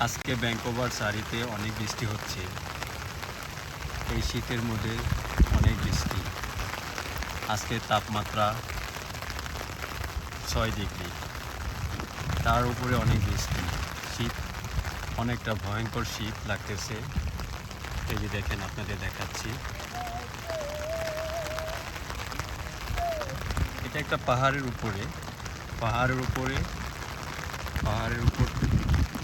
আজকে ভ্যাঙ্কুভার সারিতে অনেক বৃষ্টি হচ্ছে। এই শীতের মধ্যে অনেক বৃষ্টি। আজকে তাপমাত্রা 6 ডিগ্রি, তার উপরে অনেক বৃষ্টি। শীত অনেকটা ভয়ঙ্কর শীত লাগতেছে। এই যে দেখেন, আপনাদের দেখাচ্ছি। এটা একটা পাহাড়ের উপরে